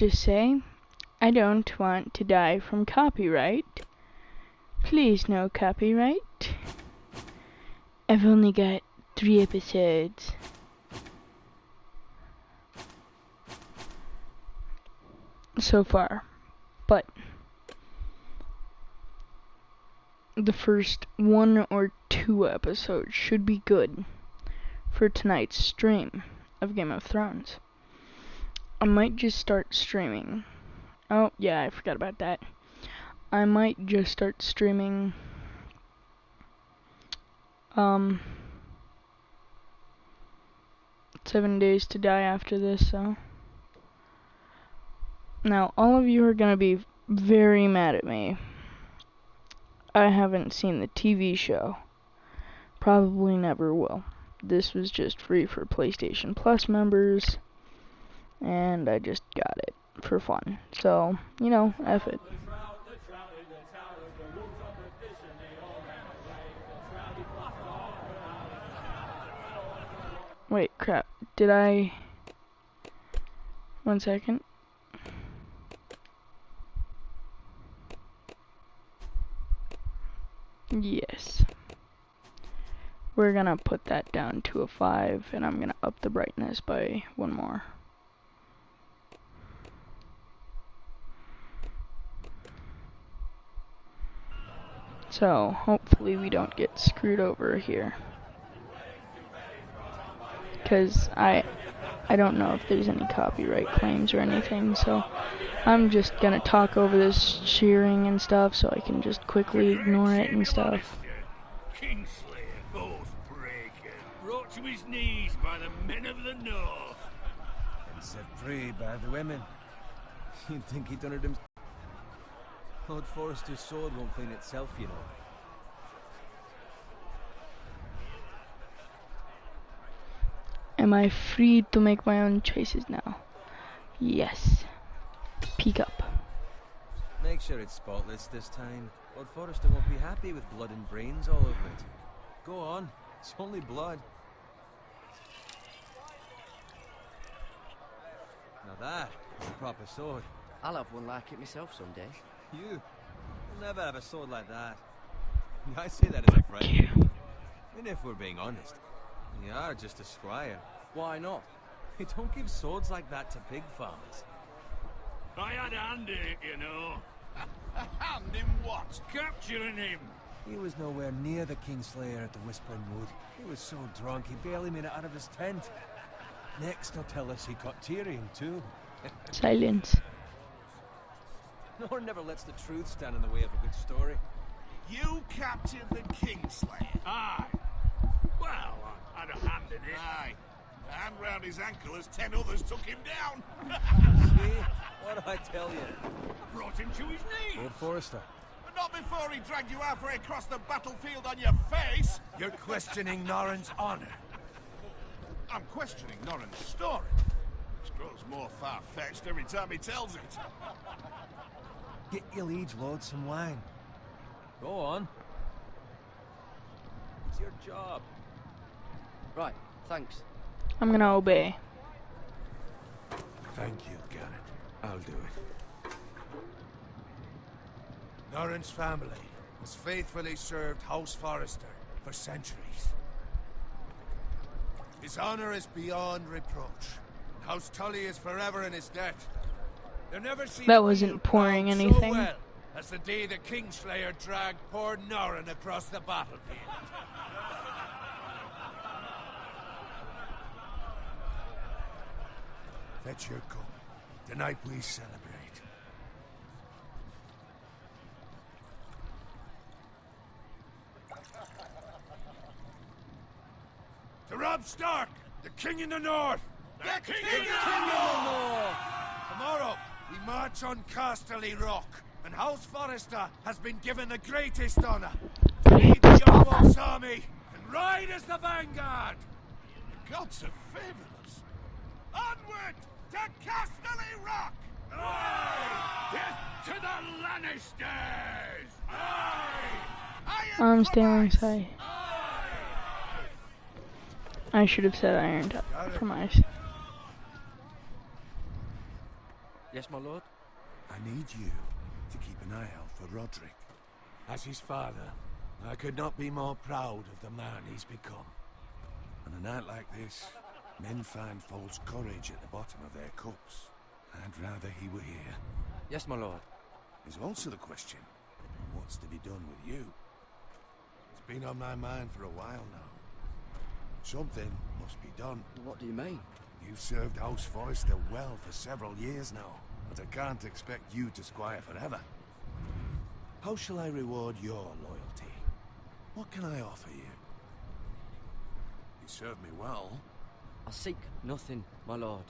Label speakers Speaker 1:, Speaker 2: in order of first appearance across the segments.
Speaker 1: Just say, I don't want to die from copyright. Please no copyright. I've only got 3 episodes. So far. But the first 1 or 2 episodes should be good for tonight's stream of Game of Thrones. I might just start streaming. Oh, yeah, I forgot about that. I might just start streaming 7 Days to Die after this, so. Now, all of you are gonna be very mad at me. I haven't seen the TV show. Probably never will. This was just free for PlayStation Plus members, and I just got it for fun. So, you know, F it. Wait, crap. Did I... 1 second. Yes. We're gonna put that down to a 5, and I'm gonna up the brightness by 1 more. So, hopefully we don't get screwed over here. Because I don't know if there's any copyright claims or anything, so I'm just gonna talk over this cheering and stuff so I can just quickly ignore it and stuff.
Speaker 2: Kingslayer, both breaking, brought to his knees by the men of the north.
Speaker 3: And set free by the women. You'd think he'd done it himself. Lord Forrester's sword won't clean itself, you know.
Speaker 1: Am I free to make my own choices now? Yes. Peek up.
Speaker 3: Make sure it's spotless this time. Lord Forrester won't be happy with blood and brains all over it. Go on, it's only blood. Now that is a proper sword.
Speaker 4: I'll have one like it myself someday.
Speaker 3: You'll never have a sword like that. I say that as a friend. And if we're being honest, you are just a squire.
Speaker 4: Why not?
Speaker 3: You don't give swords like that to pig farmers.
Speaker 2: I had a hand in it, you know.
Speaker 5: A hand in what?
Speaker 2: Capturing him.
Speaker 3: He was nowhere near the Kingslayer at the Whispering Wood. He was so drunk he barely made it out of his tent. Next he'll tell us he caught Tyrion too.
Speaker 1: Silence.
Speaker 3: Nor never lets the truth stand in the way of a good story.
Speaker 5: You captured the Kingslayer.
Speaker 2: Aye. Well, I had a hand in it.
Speaker 5: Aye. A hand round his ankle as 10 others took him down.
Speaker 3: See? What do I tell you?
Speaker 2: Brought him to his knees.
Speaker 3: Lord Forrester.
Speaker 5: But not before he dragged you halfway across the battlefield on your face.
Speaker 6: You're questioning Norrin's honor.
Speaker 5: I'm questioning Norrin's story. Which grows more far-fetched every time he tells it.
Speaker 3: Get your liege lord some wine. Go on. It's your job.
Speaker 4: Right, thanks.
Speaker 1: I'm gonna obey.
Speaker 6: Thank you, Garrett. I'll do it. Norrin's family has faithfully served House Forrester for centuries. His honor is beyond reproach. House Tully is forever in his debt. They've never seen
Speaker 1: That wasn't pouring
Speaker 6: so
Speaker 1: anything.
Speaker 6: well as the day the Kingslayer dragged poor Norrin across the battlefield. Fetch your cup. Tonight we celebrate. To Robb Stark, the King in the North!
Speaker 2: The King
Speaker 6: in the North! Tomorrow, we march on Casterly Rock, and House Forrester has been given the greatest honor. To lead the Young Wolf's army and ride as the vanguard!
Speaker 5: The gods have favored us. Onward to Casterly Rock!
Speaker 2: Aye! Death to the Lannisters! Aye!
Speaker 1: I'm staying inside. I should have said Iron for my.
Speaker 4: Yes, my lord?
Speaker 3: I need you to keep an eye out for Roderick.
Speaker 6: As his father, I could not be more proud of the man he's become.
Speaker 3: On a night like this, men find false courage at the bottom of their cups. I'd rather he were here.
Speaker 4: Yes, my lord.
Speaker 3: There's also the question, what's to be done with you?
Speaker 6: It's been on my mind for a while now. Something must be done.
Speaker 4: What do you mean?
Speaker 3: You've served House Forrester well for several years now, but I can't expect you to squire forever. How shall I reward your loyalty? What can I offer you? You served me well.
Speaker 4: I seek nothing, my lord.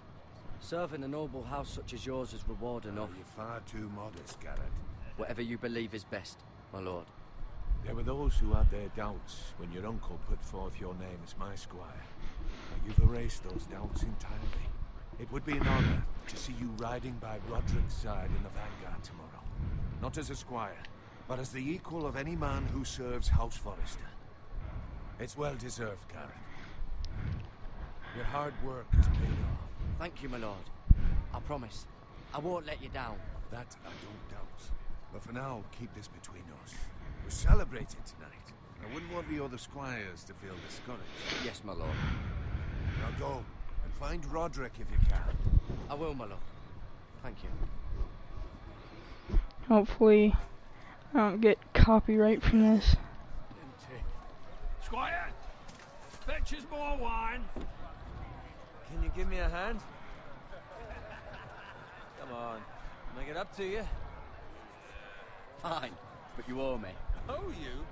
Speaker 4: Serving a noble house such as yours is reward enough.
Speaker 3: You're far too modest, Garrett.
Speaker 4: Whatever you believe is best, my lord.
Speaker 6: There were those who had their doubts when your uncle put forth your name as my squire. But you've erased those doubts entirely. It would be an honor to see you riding by Roderick's side in the vanguard tomorrow. Not as a squire, but as the equal of any man who serves House Forrester. It's well deserved, Garrett. Your hard work has paid off.
Speaker 4: Thank you, my lord. I promise. I won't let you down.
Speaker 3: That I don't doubt. But for now, keep this between us. We're celebrating tonight. I wouldn't want the other squires to feel discouraged.
Speaker 4: Yes, my lord.
Speaker 3: Now go, and find Roderick if you can.
Speaker 4: I will, my lord. Thank you.
Speaker 1: Hopefully, I don't get copyright from this.
Speaker 2: Squire, fetch us more wine.
Speaker 7: Can you give me a hand? Come on, make it up to you.
Speaker 4: Fine, but you owe me.
Speaker 7: Oh, you?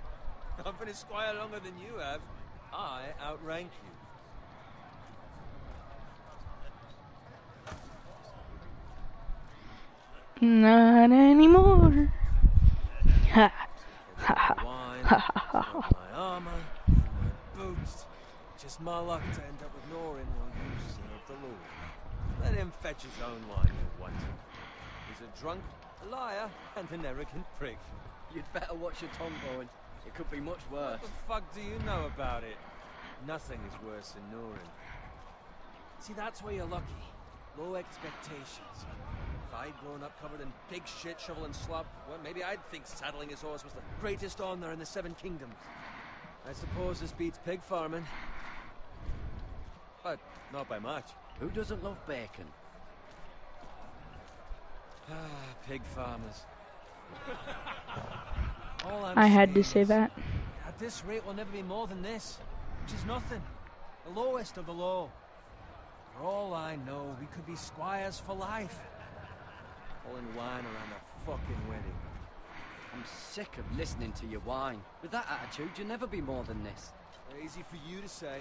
Speaker 7: I've been a squire longer than you have. I outrank you.
Speaker 1: Not anymore. Ha ha ha
Speaker 7: Wine,
Speaker 1: ha ha ha.
Speaker 7: my armor, my boots. Just my luck to end up with Norin while you serve the Lord. Let him fetch his own wine for once. He's a drunk, a liar, and an arrogant prick.
Speaker 4: You'd better watch your tongue, Bowen. It could be much worse.
Speaker 7: What the fuck do you know about it? Nothing is worse than Norin. See, that's where you're lucky. Low expectations. If I'd grown up covered in pig shit, shovel and slop, well, maybe I'd think saddling his horse was the greatest honor in the Seven Kingdoms. I suppose this beats pig farming. But not by much.
Speaker 4: Who doesn't love bacon?
Speaker 7: Ah, pig farmers.
Speaker 1: I had to say that.
Speaker 7: At this rate, we'll never be more than this, which is nothing. The lowest of the low. For all I know, we could be squires for life. Pulling wine around a fucking wedding.
Speaker 4: I'm sick of listening to your whine. With that attitude, you'll never be more than this.
Speaker 7: Easy for you to say.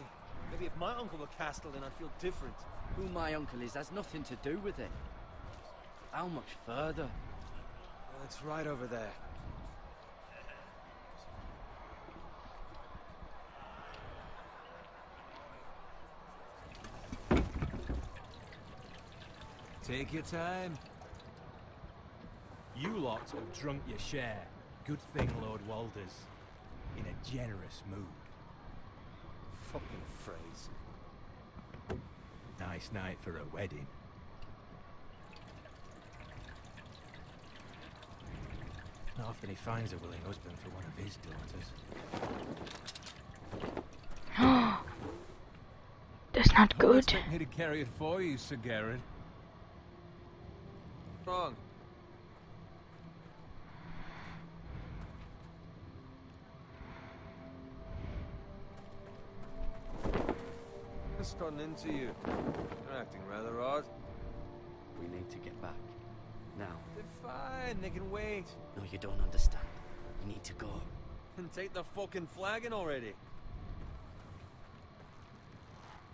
Speaker 7: Maybe if my uncle were Castellan, I'd feel different.
Speaker 4: Who my uncle is has nothing to do with it. How much further?
Speaker 7: Well, it's right over there. Take your time.
Speaker 8: You lot have drunk your share. Good thing Lord Walder's in a generous mood.
Speaker 7: Fucking phrase.
Speaker 8: Nice night for a wedding. Not often he finds a willing husband for one of his daughters.
Speaker 1: That's not
Speaker 7: Don't
Speaker 1: good.
Speaker 7: expect me to carry it for you, Sir Garrett. Wrong. What's gotten into you? You're acting rather odd.
Speaker 4: We need to get back. Now.
Speaker 7: They're fine, they can wait.
Speaker 4: No, you don't understand. You need to go.
Speaker 7: And take the fucking flagon already.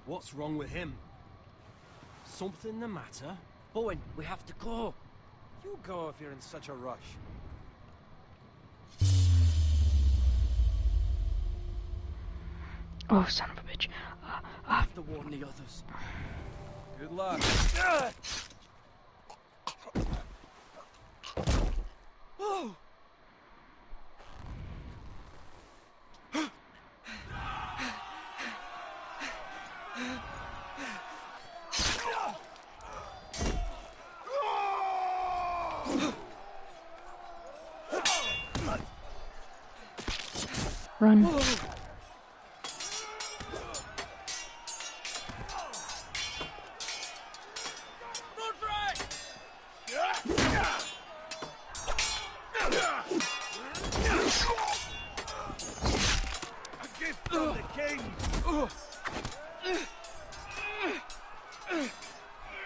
Speaker 8: What's wrong with him? Something the matter?
Speaker 4: Bowen, we have to go.
Speaker 7: You go if you're in such a rush.
Speaker 1: Oh, son of a bitch.
Speaker 4: I have to warn the others.
Speaker 7: Good luck. Oh!
Speaker 1: Run.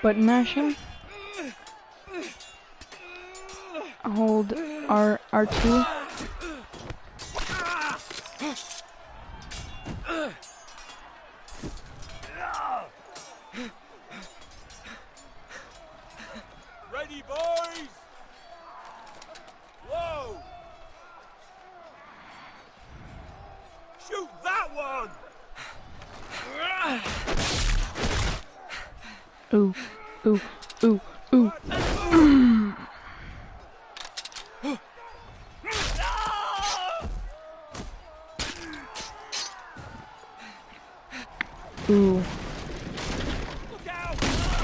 Speaker 1: Button mashing. Hold R2.
Speaker 6: Ready, boys! Whoa! Shoot that one!
Speaker 1: Ooh, ooh, ooh, ooh. Ooh.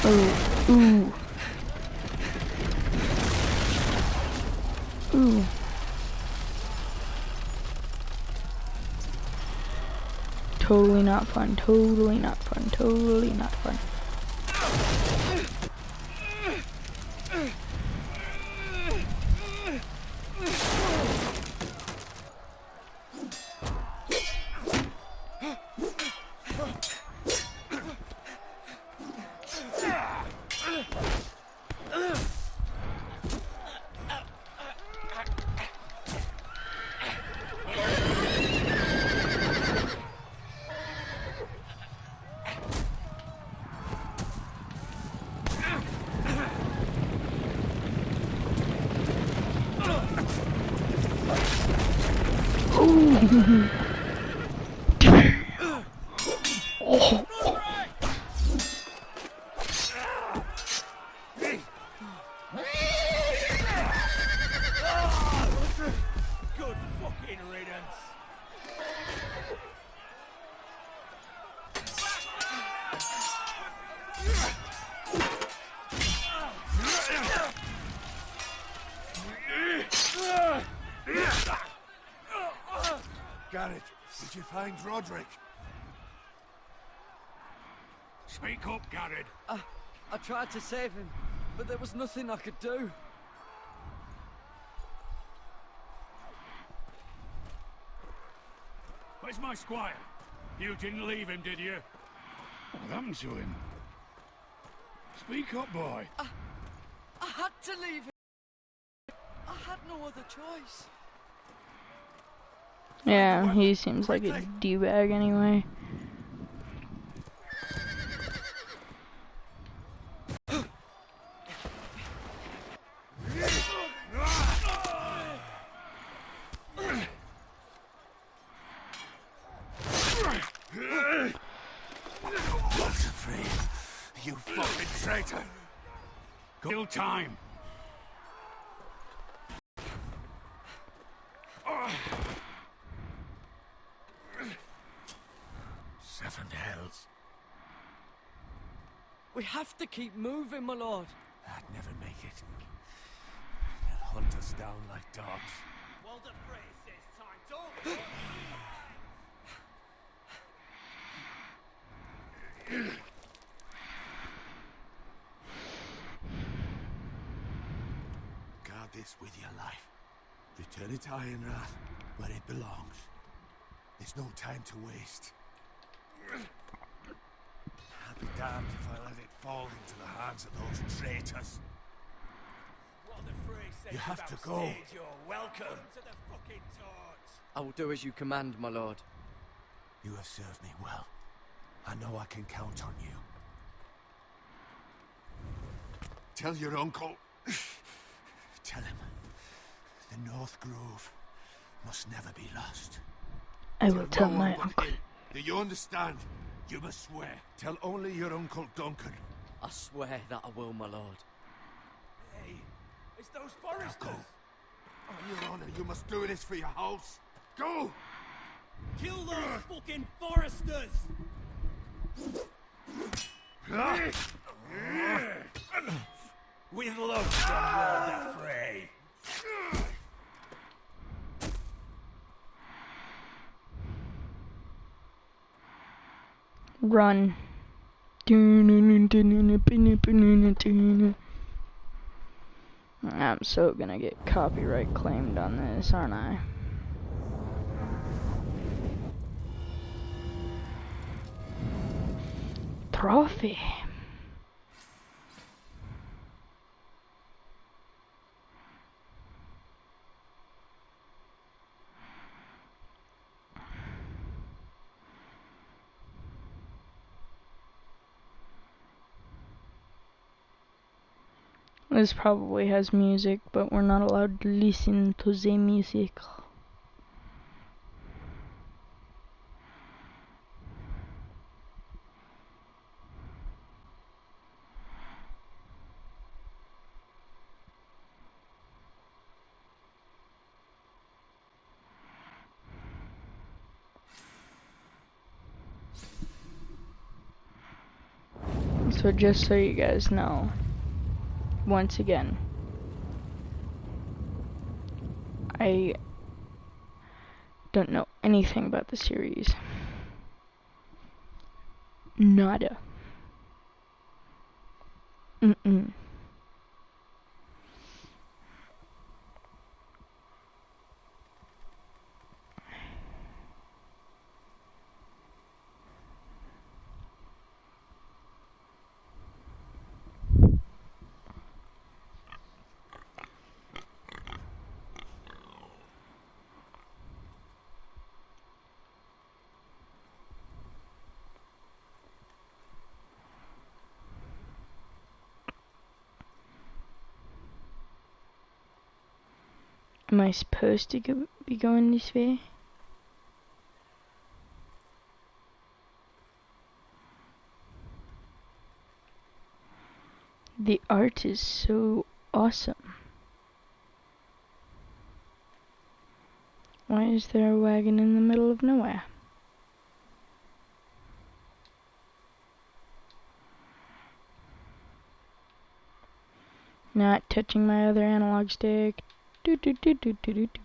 Speaker 1: Ooh, ooh. Ooh. Totally not fun, totally not fun, totally not fun. Ooh. Oh.
Speaker 6: Good fucking riddance.
Speaker 3: Garrett, did you find Roderick?
Speaker 2: Speak up, Garrett.
Speaker 4: I tried to save him, but there was nothing I could do.
Speaker 2: Where's my squire? You didn't leave him, did you? What happened to him? Speak up, boy.
Speaker 4: I had to leave him. I had no other choice.
Speaker 1: Yeah, he seems like a D-bag anyway.
Speaker 3: What's afraid? You fucking traitor!
Speaker 2: Kill time.
Speaker 3: Seven hells.
Speaker 4: We have to keep moving, my lord.
Speaker 3: I'd never make it. They'll hunt us down like dogs.
Speaker 6: Walder Frey says time, don't.
Speaker 3: Guard this with your life. Return it to Ironrath, where it belongs. There's no time to waste. I'll be damned if I let it fall into the hands of those traitors.
Speaker 6: Walder Frey says
Speaker 3: You have to go.
Speaker 6: backstage, you're welcome to the fucking torch.
Speaker 4: I will do as you command, my lord.
Speaker 3: You have served me well. I know I can count on you. Tell your uncle. Tell him. The North Grove must never be lost.
Speaker 1: I will tell
Speaker 3: no
Speaker 1: my
Speaker 3: one but
Speaker 1: uncle.
Speaker 3: him. Do you understand? You must swear. Tell only your Uncle Duncan.
Speaker 4: I swear that I will, my lord.
Speaker 6: Hey, it's those
Speaker 3: Now
Speaker 6: foresters.
Speaker 3: go. On your honor, you must do this for your house. Go!
Speaker 6: Kill those fucking foresters. With love from Walder Frey.
Speaker 1: Run. I'm so gonna get copyright claimed on this, aren't I? Trophy. This probably has music, but we're not allowed to listen to the music. So just so you guys know, once again, I don't know anything about the series. Nada. Am I supposed to be going this way? The art is so awesome. Why is there a wagon in the middle of nowhere? Not touching my other analog stick. Do do do do do do do.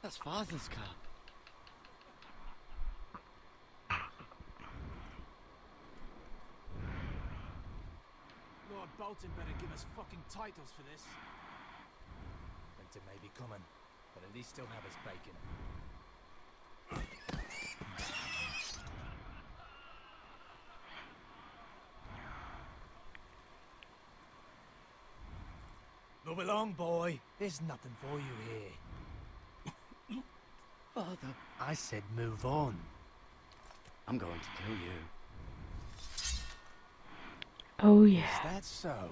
Speaker 4: That's Father's car.
Speaker 8: Lord Bolton better give us fucking titles for this. Winter may be coming, but at least still have his bacon. Move along, boy. There's nothing for you here.
Speaker 4: Father,
Speaker 8: I said move on.
Speaker 4: I'm going to kill you.
Speaker 1: Oh yeah.
Speaker 8: Is that so?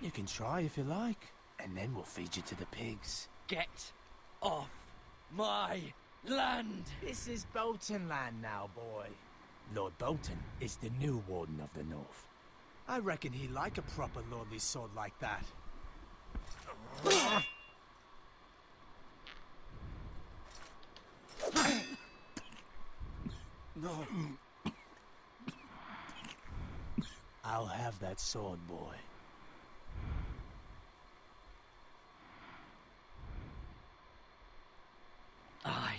Speaker 8: You can try if you like, and then we'll feed you to the pigs.
Speaker 4: Get off my land!
Speaker 8: This is Bolton land now, boy. Lord Bolton is the new Warden of the North. I reckon he'd like a proper lordly sword like that.
Speaker 4: No.
Speaker 8: I'll have that sword, boy.
Speaker 4: Aye.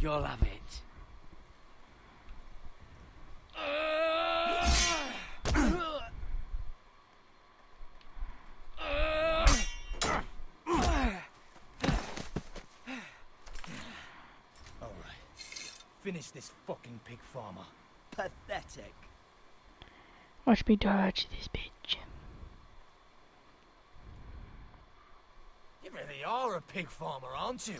Speaker 4: You'll have it.
Speaker 8: Finish this fucking pig farmer.
Speaker 4: Pathetic.
Speaker 1: Watch me dodge this bitch.
Speaker 8: You really are a pig farmer, aren't you?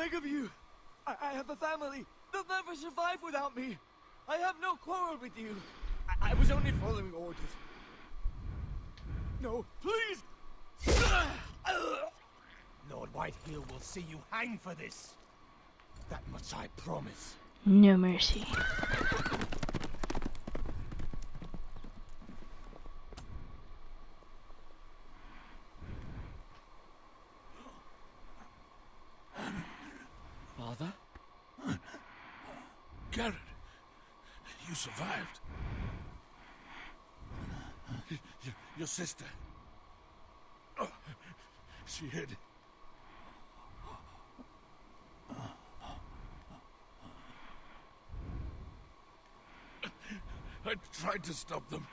Speaker 8: beg of you. I have a family. They'll never survive without me. I have no quarrel with you. I was only following orders. No, please! Lord Whitehill will see you hang for this. That much I promise.
Speaker 1: No mercy.
Speaker 4: Father?
Speaker 2: Garrett, you survived. Your sister. Oh, she hid. I tried to stop them.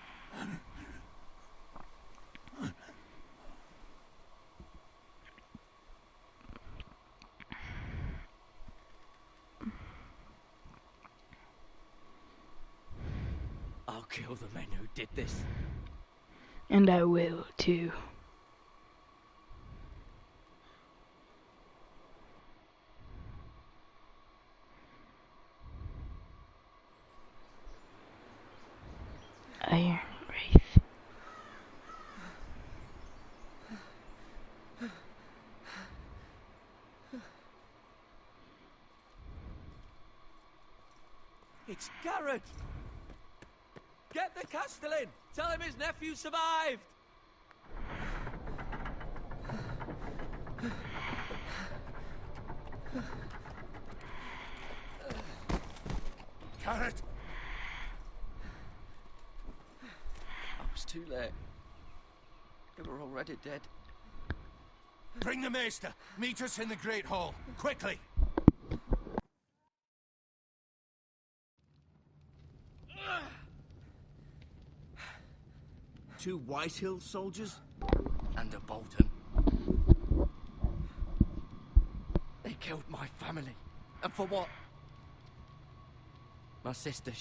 Speaker 4: I'll kill the men who did this.
Speaker 1: And I will, too. Iron Wraith.
Speaker 7: It's Garrett! Get the Castellan! Tell him his nephew survived!
Speaker 5: Garrett!
Speaker 4: I was too late. They were already dead.
Speaker 5: Bring the Maester. Meet us in the Great Hall. Quickly!
Speaker 6: Two Whitehill soldiers?
Speaker 4: And a Bolton. They killed my family. And for what? My sister,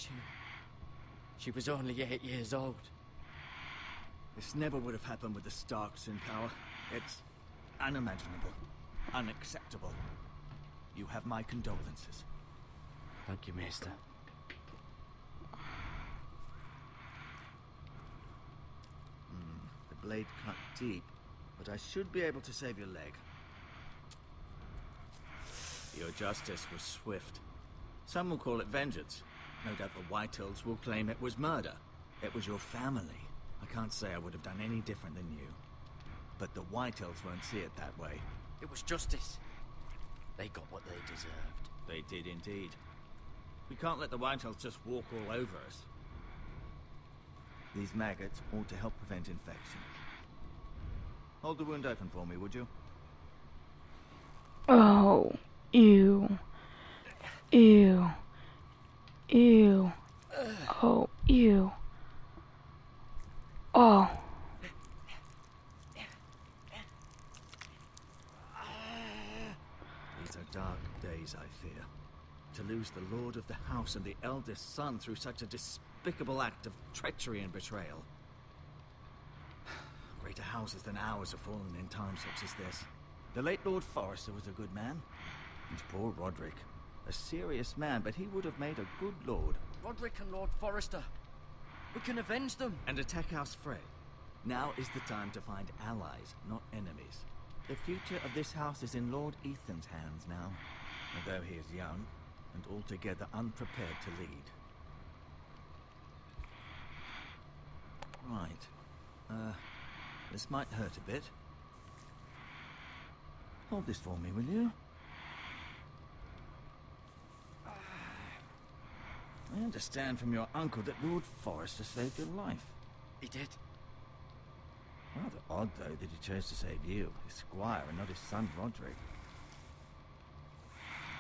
Speaker 4: she was only 8 years old.
Speaker 6: This never would have happened with the Starks in power. It's unimaginable. Unacceptable. You have my condolences.
Speaker 4: Thank you, Maester.
Speaker 6: The blade cut deep, but I should be able to save your leg. Your justice was swift. Some will call it vengeance. No doubt the Whitehills will claim it was murder. It was your family. I can't say I would have done any different than you. But the Whitehills won't see it that way.
Speaker 4: It was justice. They got what they deserved.
Speaker 6: They did indeed. We can't let the Whitehills just walk all over us. These maggots ought to help prevent infection. Hold the wound open for me, would you?
Speaker 1: Oh, ew. Ew. Ew. Oh, ew. Oh.
Speaker 6: These are dark days, I fear. To lose the lord of the house and the eldest son through such a despicable act of treachery and betrayal. Greater houses than ours have fallen in times such as this. The late Lord Forrester was a good man. And poor Roderick. A serious man, but he would have made a good lord.
Speaker 4: Roderick and Lord Forrester. We can avenge them.
Speaker 6: And attack House Frey. Now is the time to find allies, not enemies. The future of this house is in Lord Ethan's hands now. Although he is young, and altogether unprepared to lead. Right. This might hurt a bit. Hold this for me, will you? I understand from your uncle that Lord Forrester saved your life.
Speaker 4: He did.
Speaker 6: Rather odd, though, that he chose to save you, his squire, and not his son Roderick.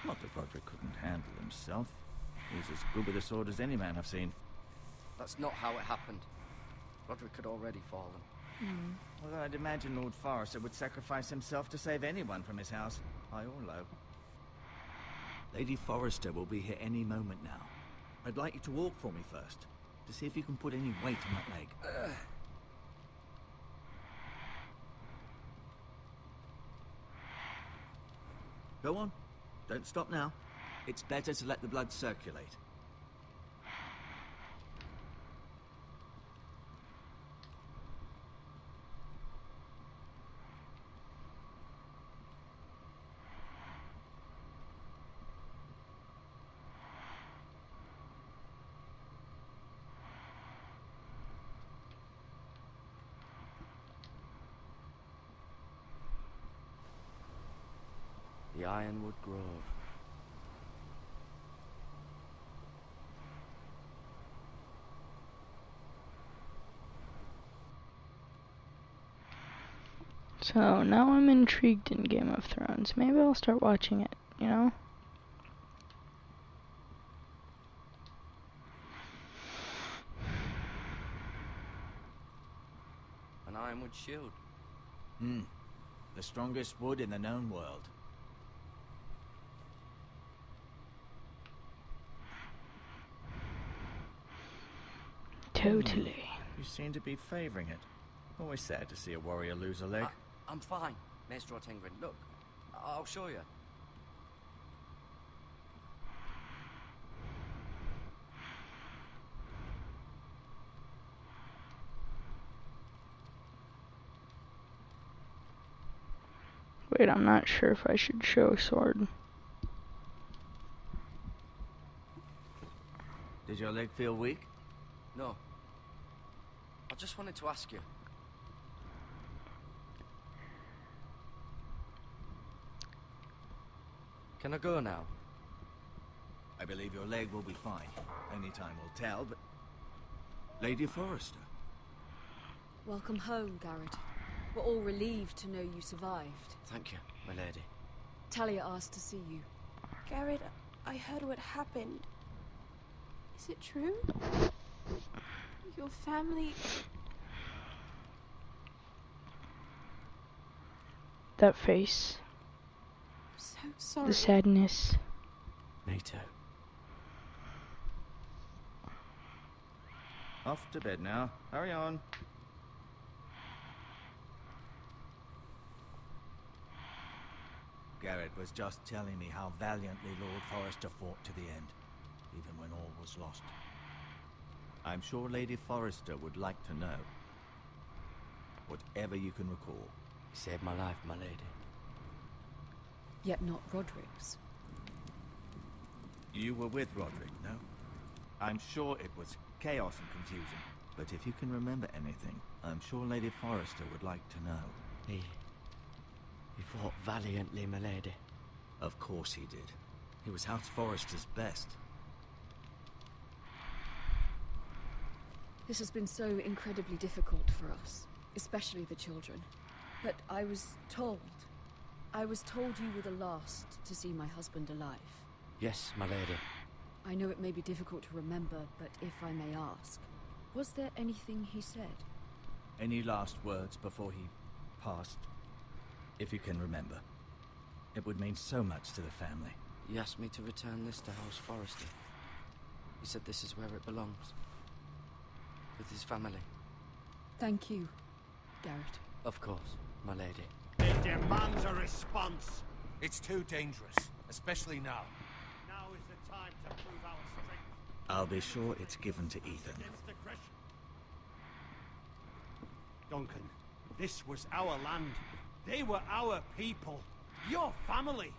Speaker 6: Not that Roderick couldn't handle himself. He was as good with a sword as any man I've seen.
Speaker 4: That's not how it happened. Roderick had already fallen.
Speaker 6: Well, I'd imagine Lord Forrester would sacrifice himself to save anyone from his house, high or low. Lady Forrester will be here any moment now. I'd like you to walk for me first, to see if you can put any weight on that leg. Go on.
Speaker 9: Don't stop now. It's better to let the blood circulate.
Speaker 4: The Ironwood Grove.
Speaker 1: So now I'm intrigued in Game of Thrones. Maybe I'll start watching it, you know?
Speaker 4: An ironwood shield.
Speaker 9: The strongest wood in the known world.
Speaker 1: Totally.
Speaker 9: You seem to be favoring it. Always sad to see a warrior lose a leg.
Speaker 4: I'm fine, Maestro Tengrin. Look, I'll show you.
Speaker 1: Wait, I'm not sure if I should show a sword.
Speaker 9: Did your leg feel weak?
Speaker 4: No. I just wanted to ask you. Can I go now?
Speaker 9: I believe your leg will be fine. Only time will tell, but... Lady Forrester.
Speaker 10: Welcome home, Garrett. We're all relieved to know you survived.
Speaker 4: Thank you, my lady.
Speaker 10: Talia asked to see you.
Speaker 11: Garrett, I heard what happened. Is it true? Your family...
Speaker 1: That face.
Speaker 11: I'm so sorry.
Speaker 1: The sadness.
Speaker 4: Me too.
Speaker 9: Off to bed now. Hurry on. Garrett was just telling me how valiantly Lord Forrester fought to the end, even when all was lost. I'm sure Lady Forrester would like to know. Whatever you can recall.
Speaker 4: You saved my life, my lady.
Speaker 10: Yet not Roderick's.
Speaker 9: You were with Roderick, no? I'm sure it was chaos and confusion. But if you can remember anything, I'm sure Lady Forrester would like to know.
Speaker 4: He fought valiantly, my lady.
Speaker 9: Of course he did. He was House Forrester's best.
Speaker 10: This has been so incredibly difficult for us, especially the children. But I was told you were the last to see my husband alive.
Speaker 4: Yes, my lady.
Speaker 10: I know it may be difficult to remember, but if I may ask, was there anything he said?
Speaker 9: Any last words before he passed? If you can remember. It would mean so much to the family.
Speaker 4: He asked me to return this to House Forrester. He said this is where it belongs. With his family.
Speaker 10: Thank you, Garrett.
Speaker 4: Of course, my lady.
Speaker 6: It demands a response.
Speaker 8: It's too dangerous, especially now.
Speaker 6: Now is the time to prove our strength.
Speaker 9: I'll be sure it's given to Ethan.
Speaker 6: Against aggression. Duncan, this was our land. They were our people. Your family.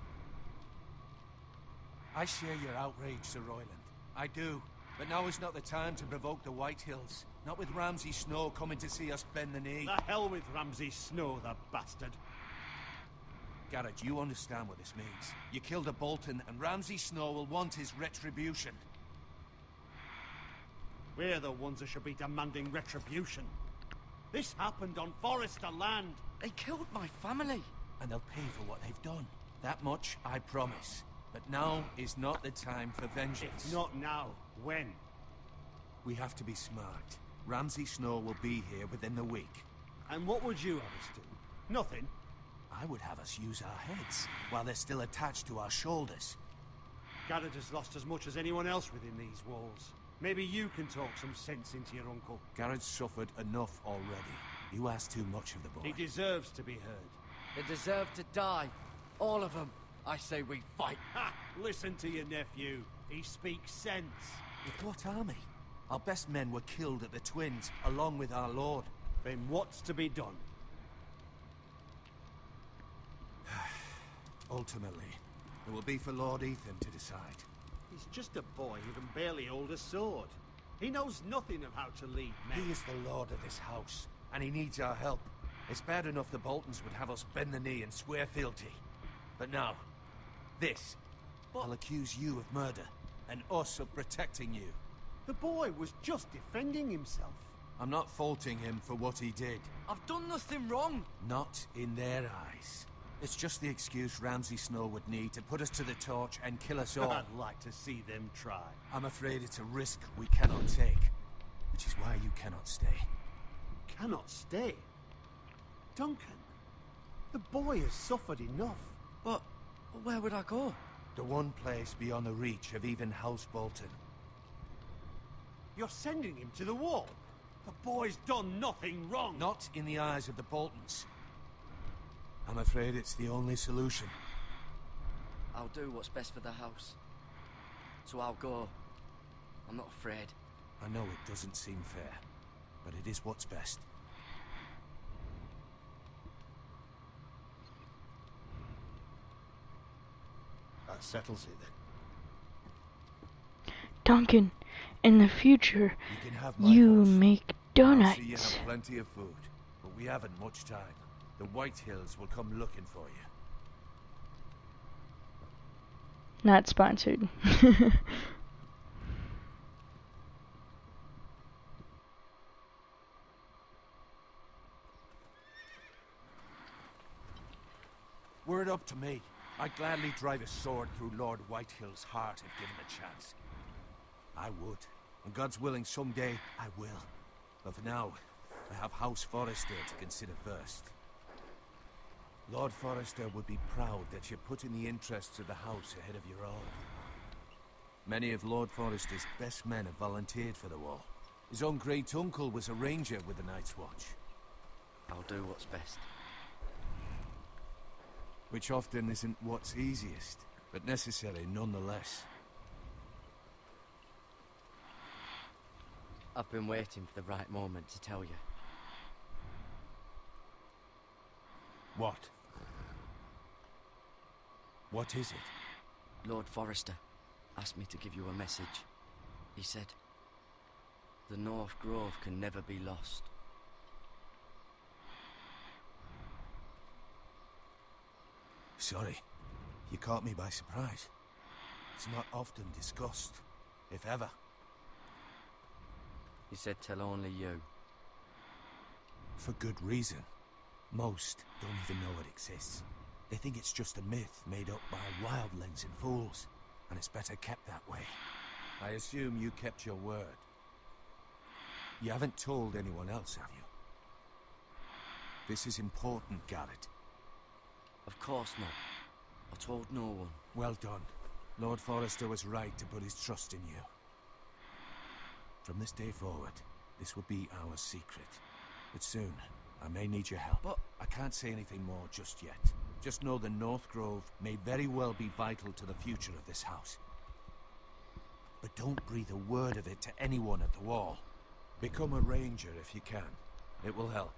Speaker 8: I share your outrage, Sir Royland. I do. But now is not the time to provoke the Whitehills. Not with Ramsay Snow coming to see us bend the knee.
Speaker 6: The hell with Ramsay Snow, the bastard.
Speaker 8: Garrett, you understand what this means. You killed a Bolton, and Ramsay Snow will want his retribution.
Speaker 6: We're the ones that should be demanding retribution. This happened on Forrester land.
Speaker 4: They killed my family.
Speaker 8: And they'll pay for what they've done. That much, I promise. But now is not the time for vengeance.
Speaker 6: If not now, when?
Speaker 8: We have to be smart. Ramsay Snow will be here within the week.
Speaker 6: And what would you have us do? Nothing.
Speaker 8: I would have us use our heads, while they're still attached to our shoulders.
Speaker 6: Garrett has lost as much as anyone else within these walls. Maybe you can talk some sense into your uncle.
Speaker 8: Garrett's suffered enough already. You ask too much of the boy.
Speaker 6: He deserves to be heard.
Speaker 4: They deserve to die. All of them.
Speaker 9: I say we fight.
Speaker 6: Ha! Listen to your nephew. He speaks sense.
Speaker 3: With what army? Our best men were killed at the Twins, along with our lord.
Speaker 6: Then what's to be done?
Speaker 3: Ultimately, it will be for Lord Ethan to decide.
Speaker 6: He's just a boy who can barely hold a sword. He knows nothing of how to lead men.
Speaker 3: He is the lord of this house, and he needs our help. It's bad enough the Boltons would have us bend the knee and swear fealty. But now, this. I'll accuse you of murder, and us of protecting you.
Speaker 6: The boy was just defending himself.
Speaker 3: I'm not faulting him for what he did.
Speaker 4: I've done nothing wrong.
Speaker 3: Not in their eyes. It's just the excuse Ramsay Snow would need to put us to the torch and kill us all.
Speaker 6: I'd like to see them try.
Speaker 3: I'm afraid it's a risk we cannot take, which is why you cannot stay.
Speaker 6: Cannot stay? Duncan, the boy has suffered enough.
Speaker 4: But where would I go?
Speaker 3: The one place beyond the reach of even House Bolton.
Speaker 6: You're sending him to the wall? The boy's done nothing wrong.
Speaker 3: Not in the eyes of the Boltons. I'm afraid it's the only solution.
Speaker 4: I'll do what's best for the house. So I'll go. I'm not afraid.
Speaker 3: I know it doesn't seem fair, but it is what's best.
Speaker 6: That settles it then.
Speaker 1: Duncan, in the future,
Speaker 3: You can have my
Speaker 1: you
Speaker 3: horse.
Speaker 1: make
Speaker 3: I'll see you
Speaker 1: donuts.
Speaker 3: have plenty of food, but we haven't much time. The White Hills will come looking for you.
Speaker 1: Not sponsored.
Speaker 3: Were it up to me, I'd gladly drive a sword through Lord Whitehill's heart if given the chance. I would. And God's willing, someday I will. But for now, I have House Forrester to consider first. Lord Forrester would be proud that you're putting the interests of the house ahead of your own. Many of Lord Forrester's best men have volunteered for the war. His own great-uncle was a ranger with the Night's Watch.
Speaker 4: I'll do what's best.
Speaker 3: Which often isn't what's easiest, but necessary nonetheless.
Speaker 4: I've been waiting for the right moment to tell you.
Speaker 3: What? What is it?
Speaker 4: Lord Forrester asked me to give you a message. He said, the North Grove can never be lost.
Speaker 3: Sorry, you caught me by surprise. It's not often discussed, if ever.
Speaker 4: He said tell only you.
Speaker 3: For good reason. Most don't even know it exists. They think it's just a myth made up by wildlings and fools, and it's better kept that way. I assume you kept your word. You haven't told anyone else, have you? This is important, Garrett.
Speaker 4: Of course not. I told no one.
Speaker 3: Well done. Lord Forrester was right to put his trust in you. From this day forward, this will be our secret. But soon, I may need your help.
Speaker 4: But
Speaker 3: I can't say anything more just yet. Just know the North Grove may very well be vital to the future of this house. But don't breathe a word of it to anyone at the wall. Become a ranger if you can. It will help.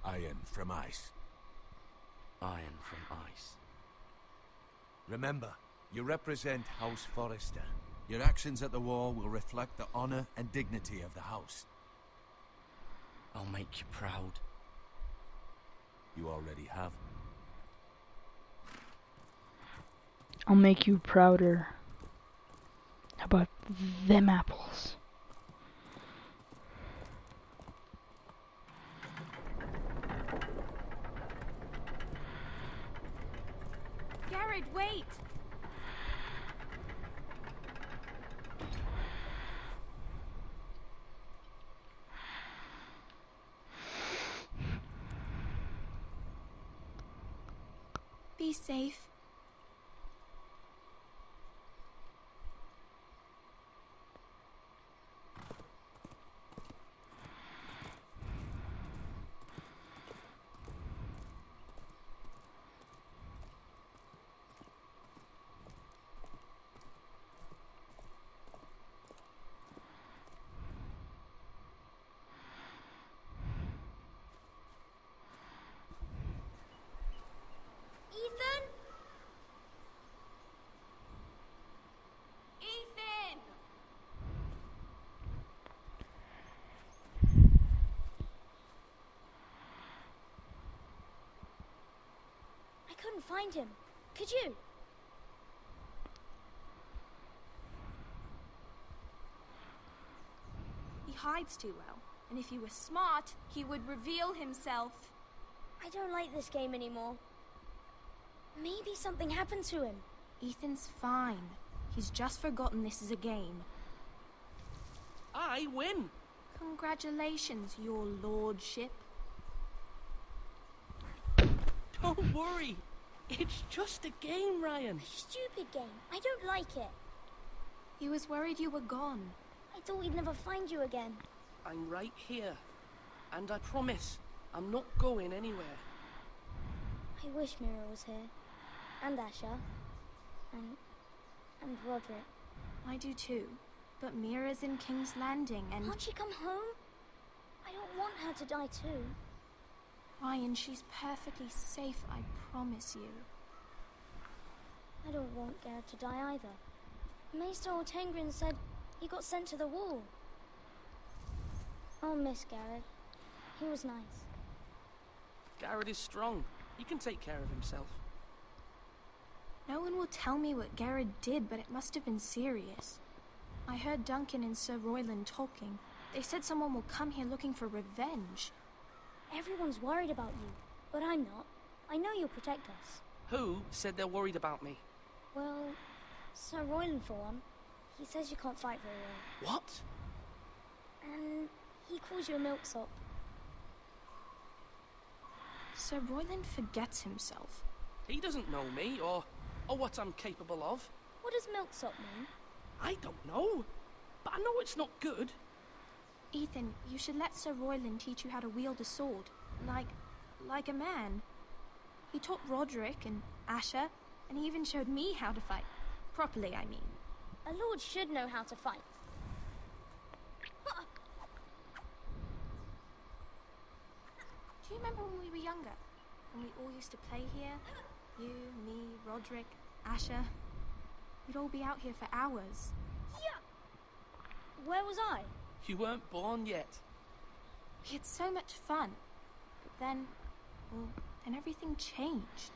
Speaker 3: Iron from ice.
Speaker 4: iron from ice.
Speaker 3: Remember, you represent House Forrester. Your actions at the wall will reflect the honor and dignity of the house.
Speaker 4: I'll make you proud.
Speaker 3: You already have.
Speaker 1: I'll make you prouder. How about them apples?
Speaker 11: Garrett, wait! Be safe.
Speaker 12: find him. Could you?
Speaker 11: He hides too well, and if he were smart, he would reveal himself.
Speaker 12: I don't like this game anymore. Maybe something happened to him.
Speaker 11: Ethan's fine. He's just forgotten this is a game.
Speaker 7: I win!
Speaker 11: Congratulations, your lordship.
Speaker 7: Don't worry. It's just a game, Ryan.
Speaker 12: A stupid game. I don't like it.
Speaker 11: He was worried you were gone.
Speaker 12: I thought we'd never find you again.
Speaker 7: I'm right here. And I promise, I'm not going anywhere.
Speaker 12: I wish Mira was here. And Asher. And Roderick.
Speaker 11: I do too. But Mira's in King's Landing and...
Speaker 12: Can't she come home? I don't want her to die too.
Speaker 11: Ryan, she's perfectly safe, I promise you.
Speaker 12: I don't want Garrett to die either. Maester Ortengrin said he got sent to the wall. I'll miss Garrett. He was nice.
Speaker 7: Garrett is strong. He can take care of himself.
Speaker 11: No one will tell me what Garrett did, but it must have been serious. I heard Duncan and Sir Royland talking. They said someone will come here looking for revenge.
Speaker 12: Everyone's worried about you, but I'm not. I know you'll protect us.
Speaker 7: Who said they're worried about me?
Speaker 12: Well, Sir Royland for one. He says you can't fight very well.
Speaker 7: What?
Speaker 12: And he calls you a milksop.
Speaker 11: Sir Royland forgets himself.
Speaker 7: He doesn't know me, or what I'm capable of.
Speaker 12: What does milksop mean?
Speaker 7: I don't know, but I know it's not good.
Speaker 11: Ethan, you should let Sir Royland teach you how to wield a sword. Like a man. He taught Roderick and Asher, and he even showed me how to fight. Properly, I mean.
Speaker 12: A lord should know how to fight.
Speaker 11: Do you remember when we were younger? When we all used to play here? You, me, Roderick, Asher. We'd all be out here for hours.
Speaker 12: Yeah. Where was I?
Speaker 7: You weren't born yet.
Speaker 11: We had so much fun. But then everything changed.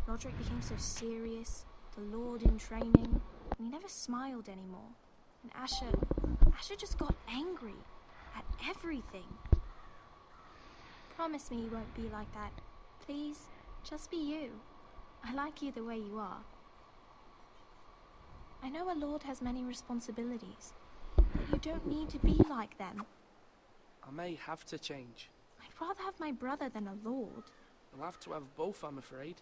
Speaker 11: Roderick became so serious, the Lord in training, and he never smiled anymore. And Asher just got angry at everything. Promise me you won't be like that. Please, just be you. I like you the way you are. I know a lord has many responsibilities, but you don't need to be like them.
Speaker 7: I may have to change.
Speaker 11: I'd rather have my brother than a lord.
Speaker 7: I'll have to have both, I'm afraid.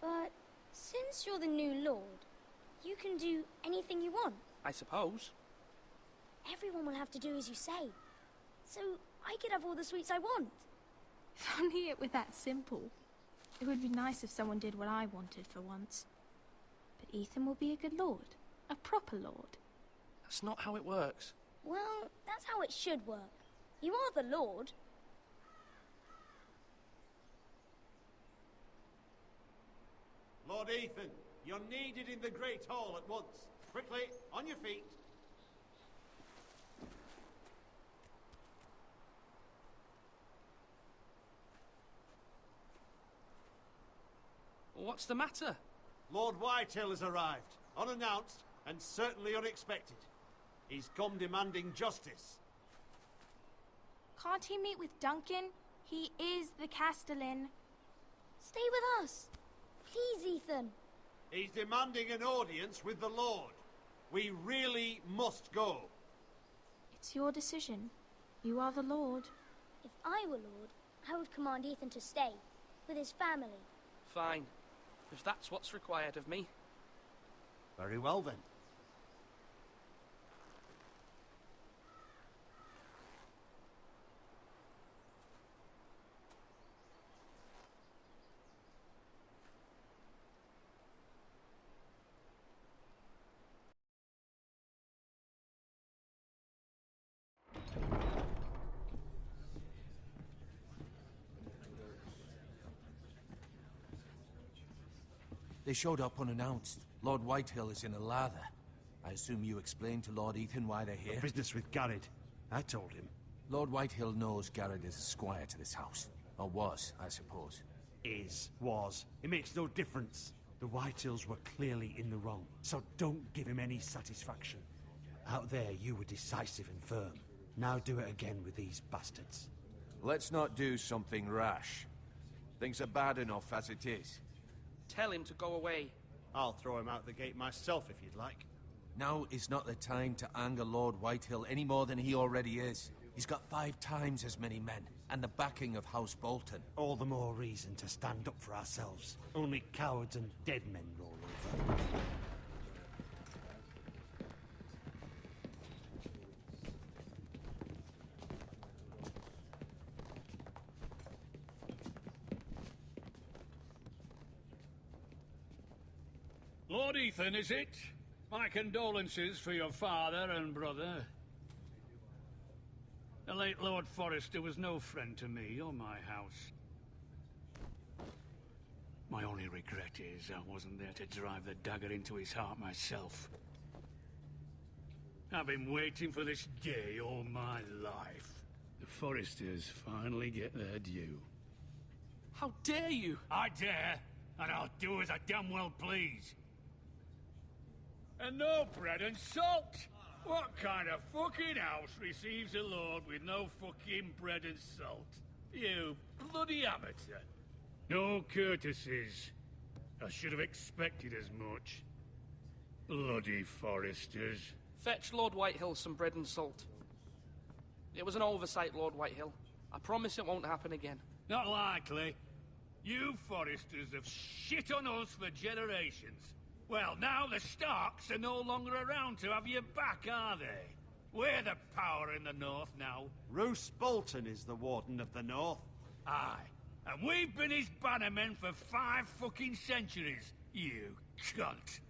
Speaker 12: But since you're the new lord, you can do anything you want.
Speaker 7: I suppose.
Speaker 12: Everyone will have to do as you say. So I could have all the sweets I want.
Speaker 11: If only it were that simple. It would be nice if someone did what I wanted for once. But Ethan will be a good lord. A proper lord.
Speaker 7: That's not how it works.
Speaker 12: Well, that's how it should work. You are the lord.
Speaker 3: Lord Ethan, you're needed in the Great Hall at once. Quickly, on your feet.
Speaker 7: What's the matter?
Speaker 3: Lord Whitehill has arrived, unannounced and certainly unexpected. He's come demanding justice.
Speaker 11: Can't he meet with Duncan? He is the Castellan.
Speaker 12: Stay with us. Please, Ethan.
Speaker 3: He's demanding an audience with the Lord. We really must go.
Speaker 11: It's your decision. You are the lord.
Speaker 12: If I were lord, I would command Ethan to stay, with his family.
Speaker 7: Fine. If that's what's required of me.
Speaker 3: Very well then. They showed up unannounced. Lord Whitehill is in a lather. I assume you explained to Lord Ethan why they're here?
Speaker 2: Business with Garrett. I told him.
Speaker 3: Lord Whitehill knows Garrett is a squire to this house. Or was, I suppose.
Speaker 13: Was. It makes no difference. The Whitehills were clearly in the wrong, so don't give him any satisfaction. Out there, you were decisive and firm. Now do it again with these bastards.
Speaker 3: Let's not do something rash. Things are bad enough as it is.
Speaker 14: Tell him to go away.
Speaker 13: I'll throw him out the gate myself if you'd like.
Speaker 3: Now is not the time to anger Lord Whitehill any more than he already is. He's got 5 times as many men, and the backing of House Bolton.
Speaker 13: All the more reason to stand up for ourselves. Only cowards and dead men roll over.
Speaker 2: Lord Ethan, is it? My condolences for your father and brother. The late Lord Forrester was no friend to me or my house. My only regret is I wasn't there to drive the dagger into his heart myself. I've been waiting for this day all my life. The Forresters finally get their due.
Speaker 14: How dare you?
Speaker 2: I dare, and I'll do as I damn well please. And no bread and salt! What kind of fucking house receives a lord with no fucking bread and salt? You bloody amateur. No courtesies. I should have expected as much. Bloody Forresters.
Speaker 14: Fetch Lord Whitehill some bread and salt. It was an oversight, Lord Whitehill. I promise it won't happen again.
Speaker 2: Not likely. You Forresters have shit on us for generations. Well, now the Starks are no longer around to have you back, are they? We're the power in the north now.
Speaker 13: Roose Bolton is the Warden of the North.
Speaker 2: Aye. And we've been his bannermen for 5 fucking centuries, you cunt.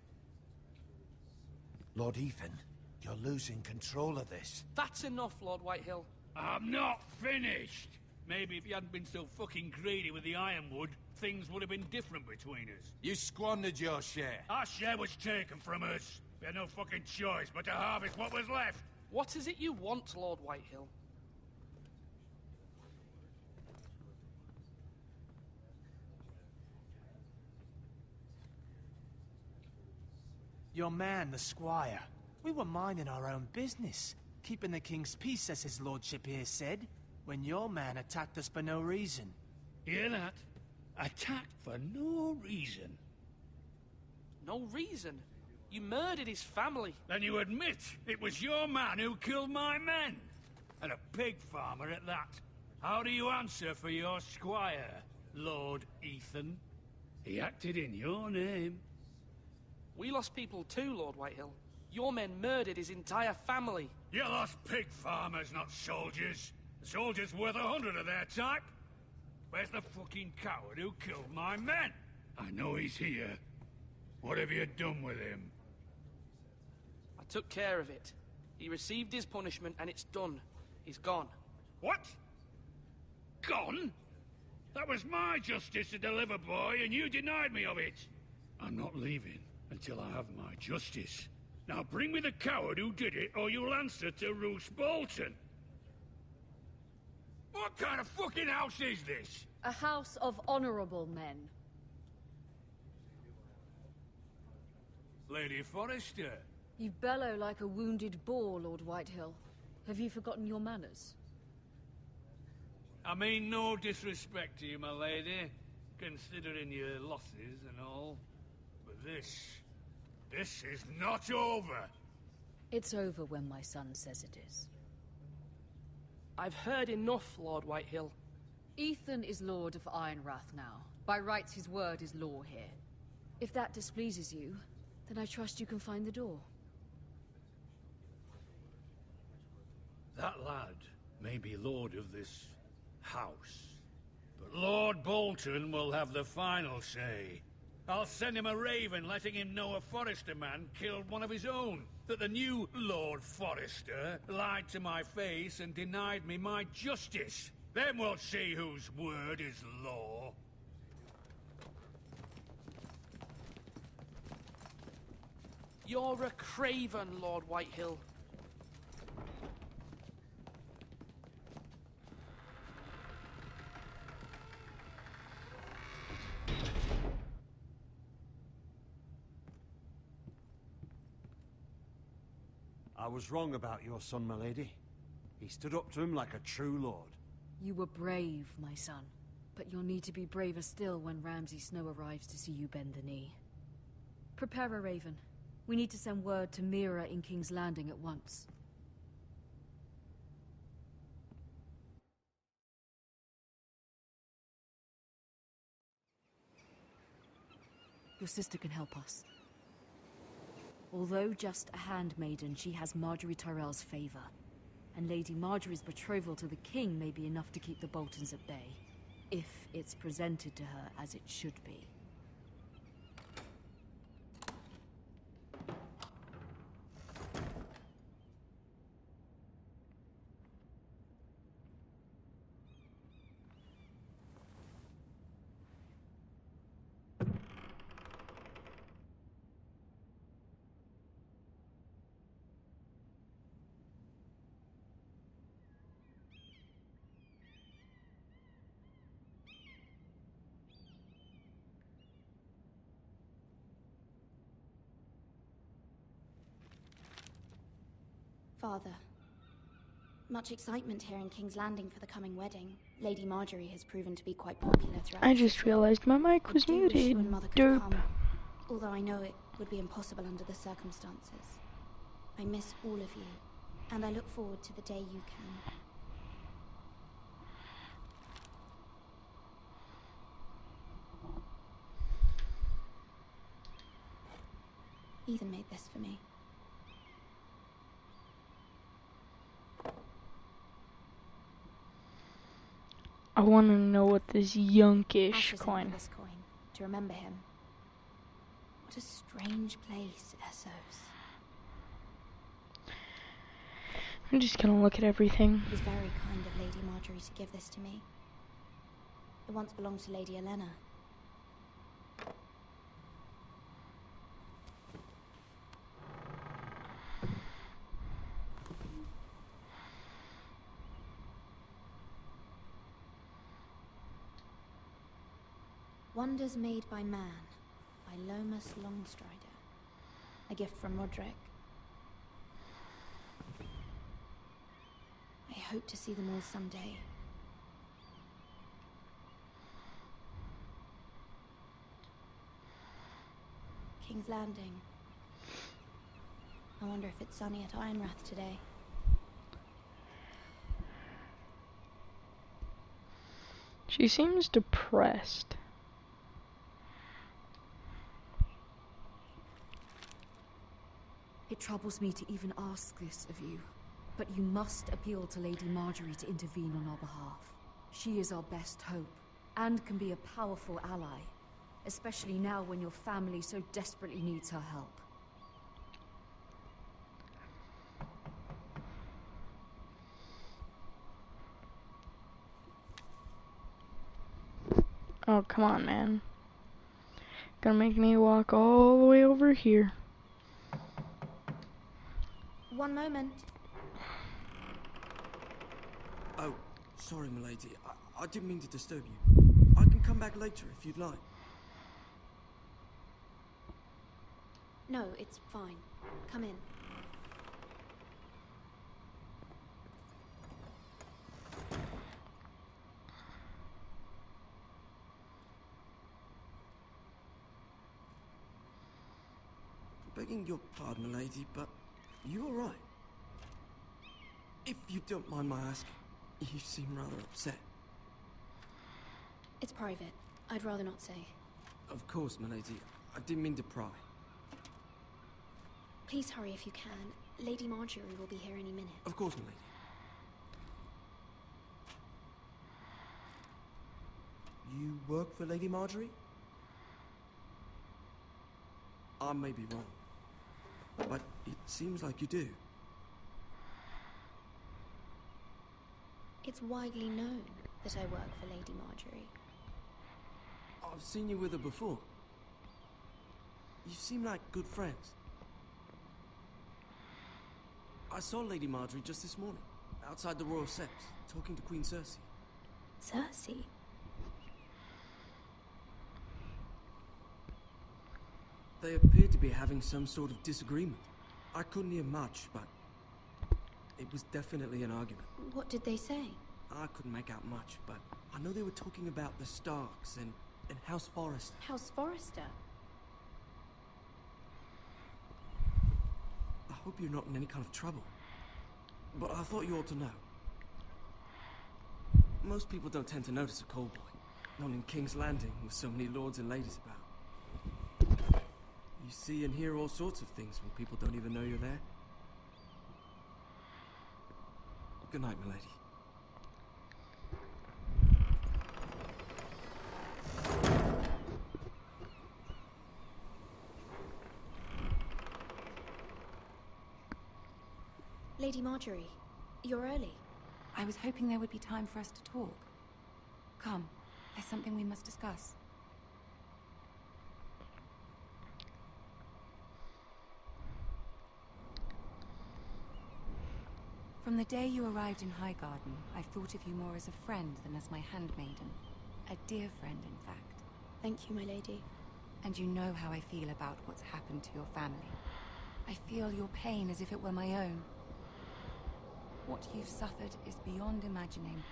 Speaker 3: Lord Ethan, you're losing control of this.
Speaker 14: That's enough, Lord Whitehill.
Speaker 2: I'm not finished. Maybe if you hadn't been so fucking greedy with the ironwood, things would have been different between us.
Speaker 3: You squandered your share.
Speaker 2: Our share was taken from us. We had no fucking choice but to harvest what was left.
Speaker 14: What is it you want, Lord Whitehill?
Speaker 8: Your man, the squire. We were minding our own business, keeping the king's peace, as his lordship here said, when your man attacked us for no reason.
Speaker 2: Hear that? Attacked for no reason.
Speaker 14: No reason? You murdered his family.
Speaker 2: Then you admit it was your man who killed my men. And a pig farmer at that. How do you answer for your squire, Lord Ethan? He acted in your name.
Speaker 14: We lost people too, Lord Whitehill. Your men murdered his entire family.
Speaker 2: You lost pig farmers, not soldiers. The soldiers worth 100 of their type. Where's the fucking coward who killed my men? I know he's here. What have you done with him?
Speaker 14: I took care of it. He received his punishment and it's done. He's gone.
Speaker 2: What? Gone? That was my justice to deliver, boy, and you denied me of it. I'm not leaving until I have my justice. Now bring me the coward who did it, or you'll answer to Roose Bolton. What kind of fucking house is this?
Speaker 10: A house of honorable men.
Speaker 2: Lady Forrester.
Speaker 10: You bellow like a wounded boar, Lord Whitehill. Have you forgotten your manners?
Speaker 2: I mean no disrespect to you, my lady, considering your losses and all. But this is not over.
Speaker 10: It's over when my son says it is.
Speaker 14: I've heard enough, Lord Whitehill.
Speaker 10: Ethan is Lord of Ironrath now. By rights, his word is law here. If that displeases you, then I trust you can find the door.
Speaker 2: That lad may be lord of this house, but Lord Bolton will have the final say. I'll send him a raven letting him know a Forrester man killed one of his own. That the new Lord Forrester lied to my face and denied me my justice. Then we'll see whose word is law.
Speaker 14: You're a craven, Lord Whitehill.
Speaker 13: I was wrong about your son, my lady. He stood up to him like a true lord.
Speaker 10: You were brave, my son. But you'll need to be braver still when Ramsay Snow arrives to see you bend the knee. Prepare a raven. We need to send word to Mira in King's Landing at once. Your sister can help us. Although just a handmaiden, she has Marjorie Tyrell's favor. And Lady Marjorie's betrothal to the king may be enough to keep the Boltons at bay. If it's presented to her as it should be.
Speaker 15: Father. Much excitement here in King's Landing for the coming wedding. Lady Marjorie has proven to be quite popular throughout.
Speaker 1: I just realized my mic was muted.
Speaker 15: You and Mother could
Speaker 1: Derp.
Speaker 15: come, although I know it would be impossible under the circumstances. I miss all of you, and I look forward to the day you can. Ethan made this for me.
Speaker 1: I want to know what this younkish
Speaker 15: Ashes
Speaker 1: coin.
Speaker 15: into this coin to remember him. What a strange place, Essos.
Speaker 1: I'm just gonna look at everything.
Speaker 15: It was very kind of Lady Marjorie to give this to me. It once belonged to Lady Elena. Wonders Made by Man, by Lomas Longstrider. A gift from Roderick. I hope to see them all someday. King's Landing. I wonder if it's sunny at Ironrath today.
Speaker 1: She seems depressed.
Speaker 10: It troubles me to even ask this of you, but you must appeal to Lady Marjorie to intervene on our behalf. She is our best hope, and can be a powerful ally, especially now when your family so desperately needs her help.
Speaker 1: Oh, come on, man. Gonna make me walk all the way over here.
Speaker 15: One moment.
Speaker 4: Oh, sorry, milady. I didn't mean to disturb you. I can come back later if you'd like.
Speaker 15: No, it's fine. Come in.
Speaker 4: Begging your pardon, milady, but you all right? If you don't mind my asking, you seem rather upset.
Speaker 15: It's private. I'd rather not say.
Speaker 4: Of course, milady. I didn't mean to pry.
Speaker 15: Please hurry if you can. Lady Marjorie will be here any minute.
Speaker 4: Of course, milady. You work for Lady Marjorie? I may be wrong, but it seems like you do.
Speaker 15: It's widely known that I work for Lady Marjorie.
Speaker 4: I've seen you with her before. You seem like good friends. I saw Lady Marjorie just this morning, outside the Royal Seps, talking to Queen Cersei.
Speaker 15: Cersei?
Speaker 4: They appeared to be having some sort of disagreement. I couldn't hear much, but It was definitely an argument.
Speaker 15: What did they say?
Speaker 4: I couldn't make out much, but I know they were talking about the Starks and House Forrester.
Speaker 15: House Forrester?
Speaker 4: I hope you're not in any kind of trouble. But I thought you ought to know. Most people don't tend to notice a callboy. Not in King's Landing, with so many lords and ladies about. You see and hear all sorts of things when people don't even know you're there. Good night, milady.
Speaker 15: Lady Marjorie, you're early.
Speaker 16: I was hoping there would be time for us to talk. Come, there's something we must discuss. From the day you arrived in Highgarden, I've thought of you more as a friend than as my handmaiden. A dear friend, in fact.
Speaker 15: Thank you, my lady.
Speaker 16: And you know how I feel about what's happened to your family. I feel your pain as if it were my own. What you've suffered is beyond imagining.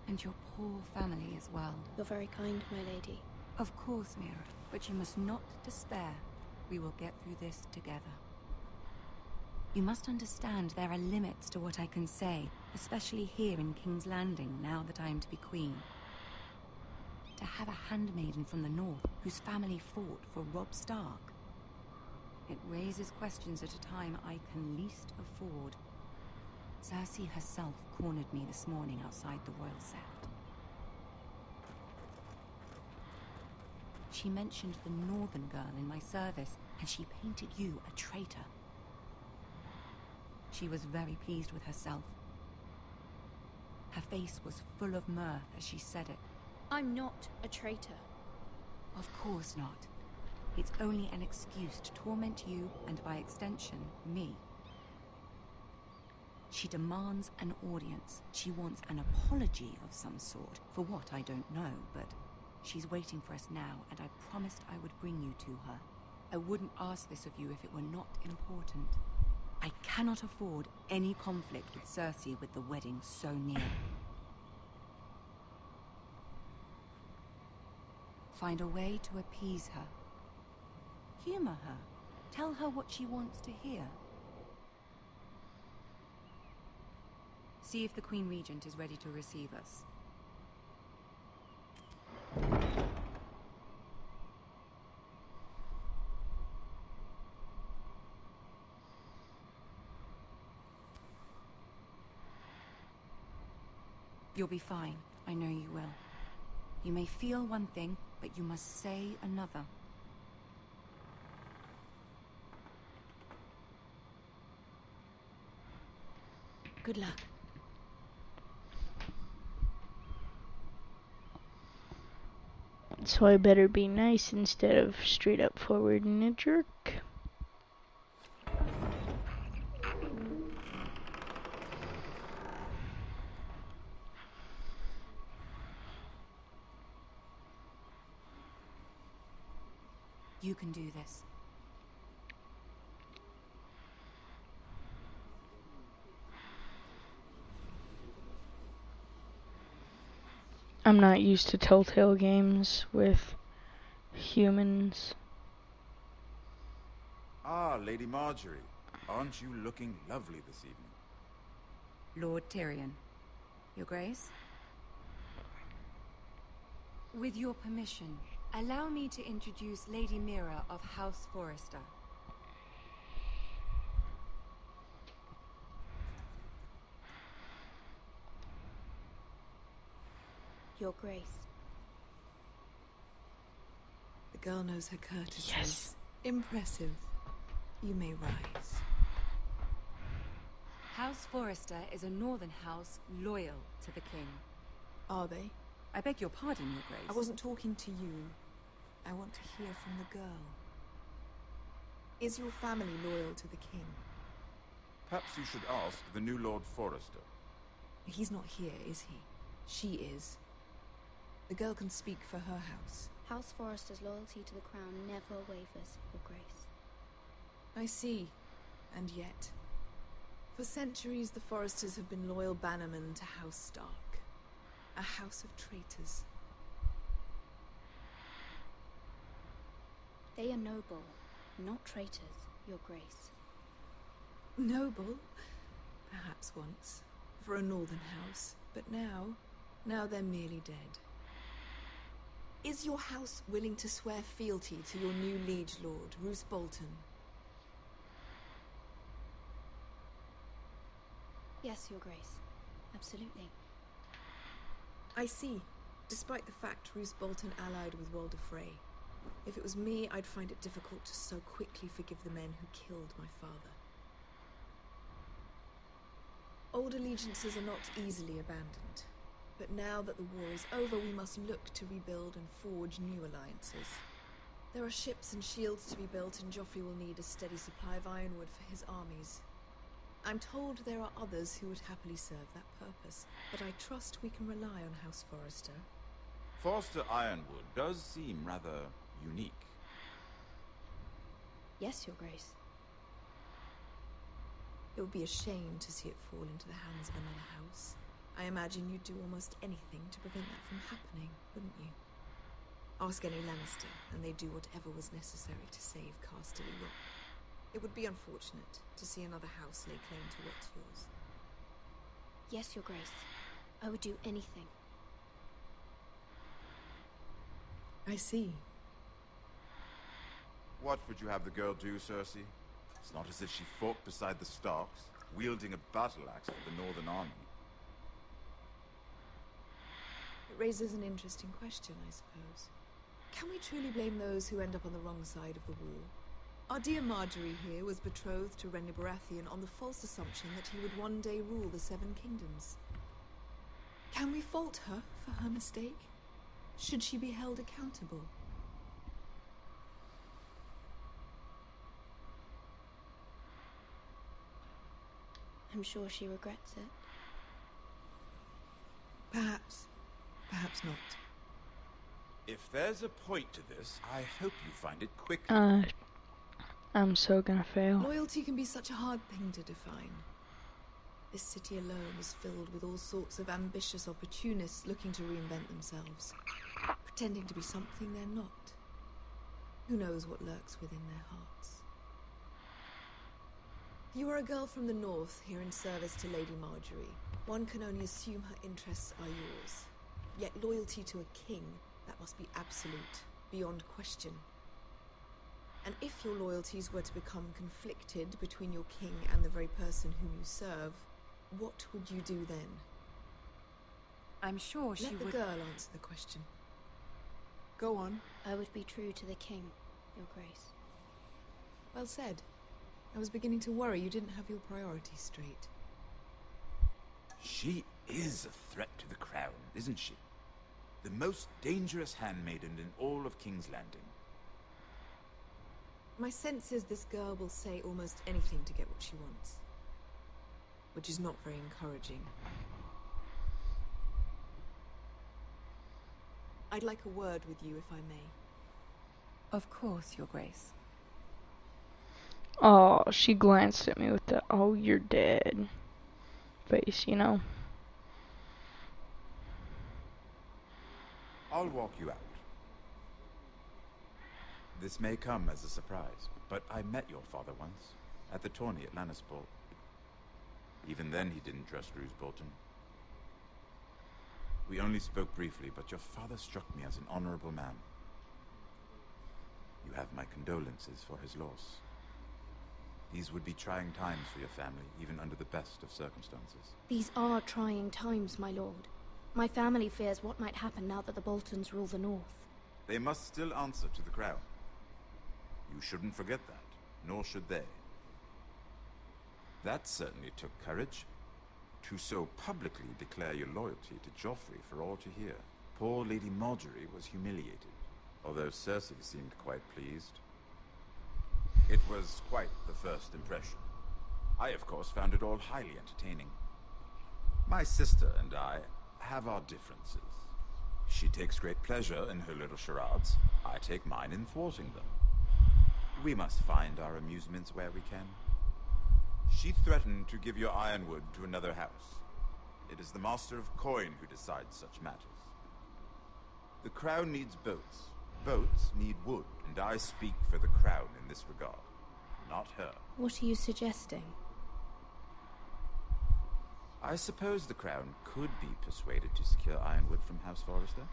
Speaker 16: And your poor family as well.
Speaker 15: You're very kind, my lady.
Speaker 16: Of course, Mira, but you must not despair. We will get through this together. You must understand there are limits to what I can say, especially here in King's Landing, now that I am to be queen. To have a handmaiden from the north whose family fought for Robb Stark. It raises questions at a time I can least afford. Cersei herself cornered me this morning outside the Royal Sept. She mentioned the northern girl in my service, and she painted you a traitor. She was very pleased with herself. Her face was full of mirth as she said it.
Speaker 15: I'm not a traitor.
Speaker 16: Of course not. It's only an excuse to torment you, and by extension, me. She demands an audience. She wants an apology of some sort. For what, I don't know, but she's waiting for us now, and I promised I would bring you to her. I wouldn't ask this of you if it were not important. I cannot afford any conflict with Cersei with the wedding so near. Find a way to appease her. Humor her. Tell her what she wants to hear. See if the Queen Regent is ready to receive us. You'll be fine. I know you will. You may feel one thing, but you must say another.
Speaker 15: Good luck.
Speaker 1: So I better be nice instead of straight up forward and a jerk.
Speaker 16: You can do this.
Speaker 1: I'm not used to Telltale games with humans.
Speaker 17: Ah, Lady Marjorie. Aren't you looking lovely this evening?
Speaker 16: Lord Tyrion. Your Grace? With your permission, allow me to introduce Lady Mira of House Forrester.
Speaker 15: Your Grace.
Speaker 18: The girl knows her courtesies.
Speaker 1: Yes.
Speaker 18: Impressive. You may rise.
Speaker 16: House Forrester is a northern house loyal to the king.
Speaker 18: Are they?
Speaker 16: I beg your pardon, Your Grace.
Speaker 18: I wasn't talking to you. I want to hear from the girl. Is your family loyal to the king?
Speaker 17: Perhaps you should ask the new Lord Forrester.
Speaker 18: He's not here, is he? She is. The girl can speak for her house.
Speaker 15: House Forrester's loyalty to the crown never wavers, Your Grace.
Speaker 18: I see. And yet, For centuries, the Foresters have been loyal bannermen to House Stark. A house of traitors.
Speaker 15: They are noble, not traitors, Your Grace.
Speaker 18: Noble? Perhaps once. For a northern house. But now they're merely dead. Is your house willing to swear fealty to your new liege lord, Roose Bolton?
Speaker 15: Yes, Your Grace. Absolutely.
Speaker 18: I see. Despite the fact Roose Bolton allied with Walder Frey. If it was me, I'd find it difficult to so quickly forgive the men who killed my father. Old allegiances are not easily abandoned. But now that the war is over, we must look to rebuild and forge new alliances. There are ships and shields to be built, and Joffrey will need a steady supply of ironwood for his armies. I'm told there are others who would happily serve that purpose, but I trust we can rely on House Forrester.
Speaker 17: Forster Ironwood does seem rather unique.
Speaker 15: Yes, Your Grace.
Speaker 18: It would be a shame to see it fall into the hands of another house. I imagine you'd do almost anything to prevent that from happening, wouldn't you? Ask any Lannister, and they'd do whatever was necessary to save Casterly Rock. It would be unfortunate to see another house lay claim to what's yours.
Speaker 15: Yes, Your Grace. I would do anything.
Speaker 18: I see.
Speaker 17: What would you have the girl do, Cersei? It's not as if she fought beside the Starks, wielding a battle axe for the Northern Army.
Speaker 18: It raises an interesting question, I suppose. Can we truly blame those who end up on the wrong side of the war? Our dear Marjorie here was betrothed to Renly Baratheon on the false assumption that he would one day rule the Seven Kingdoms. Can we fault her for her mistake? Should she be held accountable?
Speaker 15: I'm sure she regrets it.
Speaker 18: Perhaps. Perhaps not.
Speaker 17: If there's a point to this, I hope you find it quick.
Speaker 1: I'm so gonna fail.
Speaker 18: Loyalty can be such a hard thing to define. This city alone is filled with all sorts of ambitious opportunists looking to reinvent themselves, pretending to be something they're not. Who knows what lurks within their hearts? You are a girl from the north, here in service to Lady Marjorie. One can only assume her interests are yours. Yet loyalty to a king, that must be absolute, beyond question. And if your loyalties were to become conflicted between your king and the very person whom you serve, what would you do then?
Speaker 16: I'm sure she would...
Speaker 18: Let the girl answer the question. Go on.
Speaker 15: I would be true to the king, Your Grace.
Speaker 18: Well said. I was beginning to worry you didn't have your priorities straight.
Speaker 17: She is a threat to the crown, isn't she? The most dangerous handmaiden in all of King's Landing.
Speaker 18: My sense is this girl will say almost anything to get what she wants. Which is not very encouraging. I'd like a word with you, if I may.
Speaker 16: Of course, Your Grace.
Speaker 1: Oh, she glanced at me with the, oh, you're dead face, you know?
Speaker 17: I'll walk you out. This may come as a surprise, but I met your father once, at the tourney at Lannisport. Even then he didn't trust Roose Bolton. We only spoke briefly, but your father struck me as an honorable man. You have my condolences for his loss. These would be trying times for your family, even under the best of circumstances.
Speaker 15: These are trying times, my lord. My family fears what might happen now that the Boltons rule the north.
Speaker 17: They must still answer to the crown. You shouldn't forget that, nor should they. That certainly took courage. To so publicly declare your loyalty to Joffrey for all to hear. Poor Lady Marjorie was humiliated, although Cersei seemed quite pleased. It was quite the first impression. I, of course, found it all highly entertaining. My sister and I have our differences. She takes great pleasure in her little charades. I take mine in thwarting them. We must find our amusements where we can. She threatened to give your ironwood to another house. It is the Master of Coin who decides such matters. The crown needs boats. Boats need wood, and I speak for the crown in this regard, not her.
Speaker 15: What are you suggesting?
Speaker 17: I suppose the crown could be persuaded to secure ironwood from House Forrester.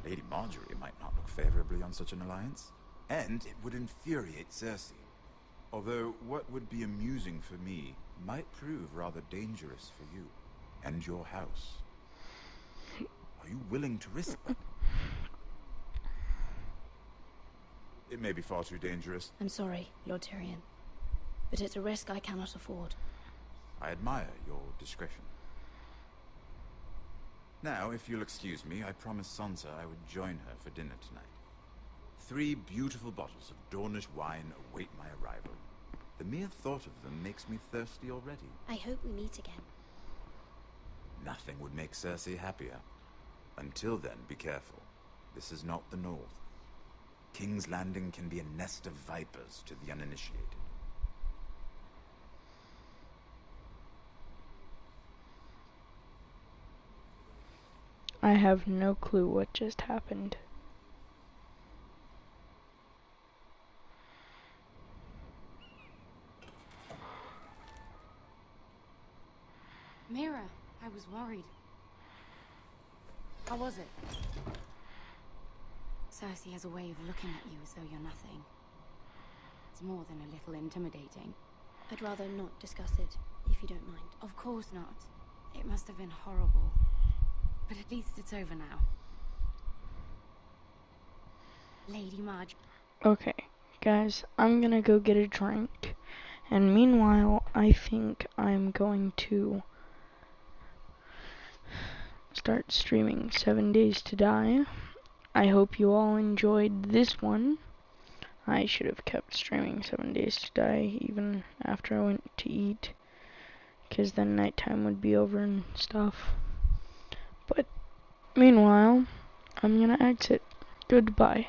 Speaker 17: Lady Marjorie might not look favorably on such an alliance, and it would infuriate Cersei. Although what would be amusing for me might prove rather dangerous for you and your house. Are you willing to risk that? It may be far too dangerous.
Speaker 15: I'm sorry, Lord Tyrion, but it's a risk I cannot afford.
Speaker 17: I admire your discretion. Now, if you'll excuse me, I promised Sansa I would join her for dinner tonight. 3 beautiful bottles of Dornish wine await my arrival. The mere thought of them makes me thirsty already.
Speaker 15: I hope we meet again.
Speaker 17: Nothing would make Cersei happier. Until then, be careful. This is not the North. King's Landing can be a nest of vipers to the uninitiated.
Speaker 1: I have no clue what just happened.
Speaker 16: Mira, I was worried. How was it? Cersei has a way of looking at you as though you're nothing. It's more than a little intimidating.
Speaker 15: I'd rather not discuss it, if you don't mind.
Speaker 16: Of course not. It must have been horrible. But at least it's over now. Lady Marge.
Speaker 1: Okay, guys, I'm gonna go get a drink. And meanwhile, I think I'm going to start streaming 7 Days to Die. I hope you all enjoyed this one. I should have kept streaming 7 Days to Die even after I went to eat, because then nighttime would be over and stuff. But meanwhile, I'm gonna exit. Goodbye.